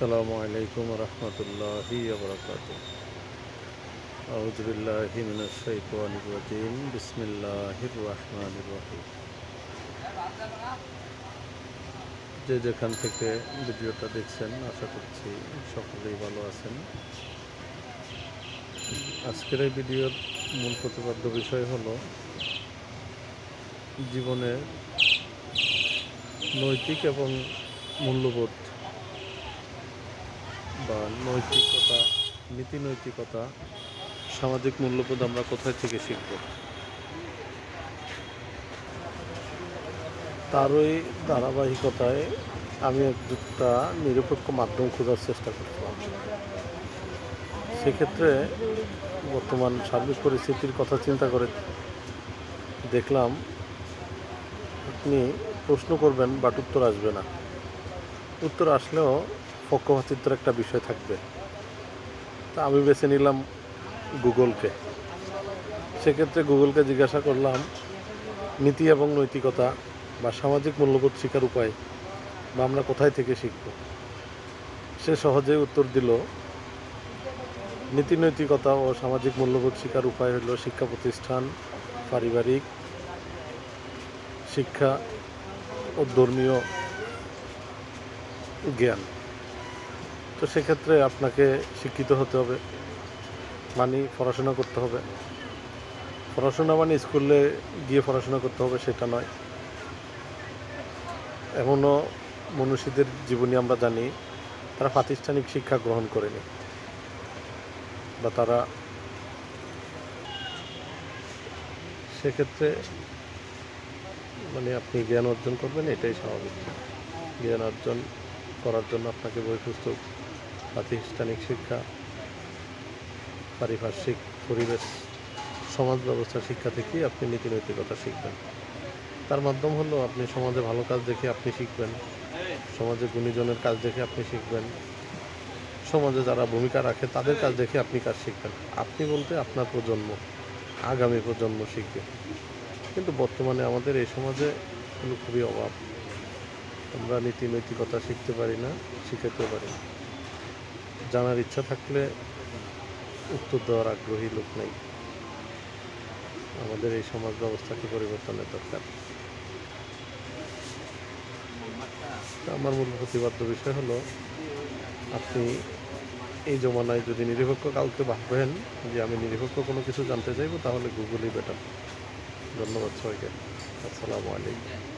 আসসালামু আলাইকুম রহমতুল্লাহি ওবরাকাতুহু। আউযু বিল্লাহি মিনাশ শাইতানির রাজিম। বিসমিল্লাহির রহমানির রহিম। যে যেখান থেকে ভিডিওটা দেখছেন আশা করছি সকলেই ভালো আছেন। আজকের এই ভিডিওর মূল প্রতিপাদ্য বিষয় হলো জীবনে নৈতিক এবং মূল্যবোধ বা নৈতিকতা, নীতি নৈতিকতা, সামাজিক মূল্যবোধ আমরা কোথায় থেকে শিখব। তারই ধারাবাহিকতায় আমি একটা নিরপেক্ষ মাধ্যম খোঁজার চেষ্টা করছিলাম। সেক্ষেত্রে বর্তমান সার্বিক পরিস্থিতির কথা চিন্তা করে দেখলাম আপনি প্রশ্ন করবেন বাট উত্তর আসবে না। উত্তর আসলেও পক্ষপাতিত্বের একটা বিষয় থাকবে। তা আমি বেছে নিলাম গুগলকে। সেক্ষেত্রে গুগলকে জিজ্ঞাসা করলাম নীতি এবং নৈতিকতা বা সামাজিক মূল্যবোধ শেখার উপায় বা আমরা কোথায় থেকে শিখব। সে সহজেই উত্তর দিল নীতি নৈতিকতা ও সামাজিক মূল্যবোধ শেখার উপায় হলো শিক্ষা প্রতিষ্ঠান, পারিবারিক শিক্ষা ও ধর্মীয় জ্ঞান। তো সেক্ষেত্রে আপনাকে শিক্ষিত হতে হবে, মানে পড়াশোনা করতে হবে। পড়াশোনা মানে স্কুলে গিয়ে পড়াশোনা করতে হবে সেটা নয়। এমনও মনীষীদের জীবনী আমরা জানি তারা প্রাতিষ্ঠানিক শিক্ষা গ্রহণ করেনি বা তারা সেক্ষেত্রে আপনি জ্ঞান অর্জন করবেন, এটাই স্বাভাবিক। জ্ঞান অর্জন করার জন্য আপনাকে বই পুস্তক, প্রাতিষ্ঠানিক শিক্ষা, পারিপার্শ্বিক পরিবেশ, সমাজ ব্যবস্থার শিক্ষা থেকেই আপনি নীতি নৈতিকতা শিখবেন। তার মাধ্যম হলো আপনি সমাজে ভালো কাজ দেখে আপনি শিখবেন, সমাজে গুণীজনের কাজ দেখে আপনি শিখবেন, সমাজে যারা ভূমিকা রাখে তাদের কাজ দেখে আপনি কাজ শিখবেন। আপনি বলতে আপনার প্রজন্ম, আগামী প্রজন্ম শিখবে। কিন্তু বর্তমানে আমাদের এই সমাজে খুবই অভাব। আমরা নীতি নৈতিকতা শিখতে পারি না, শিখাতেও পারি না। জানার ইচ্ছা থাকলে উত্তর দেওয়ার আগ্রহী লোক নেই। আমাদের এই সমাজ ব্যবস্থাকে পরিবর্তনের দরকার। আমার মূল প্রতিবাদ্য বিষয় হলো আপনি এই জমানায় যদি নিরপেক্ষ কাউকে ভাববেন যে আমি নিরপেক্ষ কোনো কিছু জানতে চাইবো, তাহলে গুগলই বেটার। ধন্যবাদ সবাইকে। আসসালামু আলাইকুম।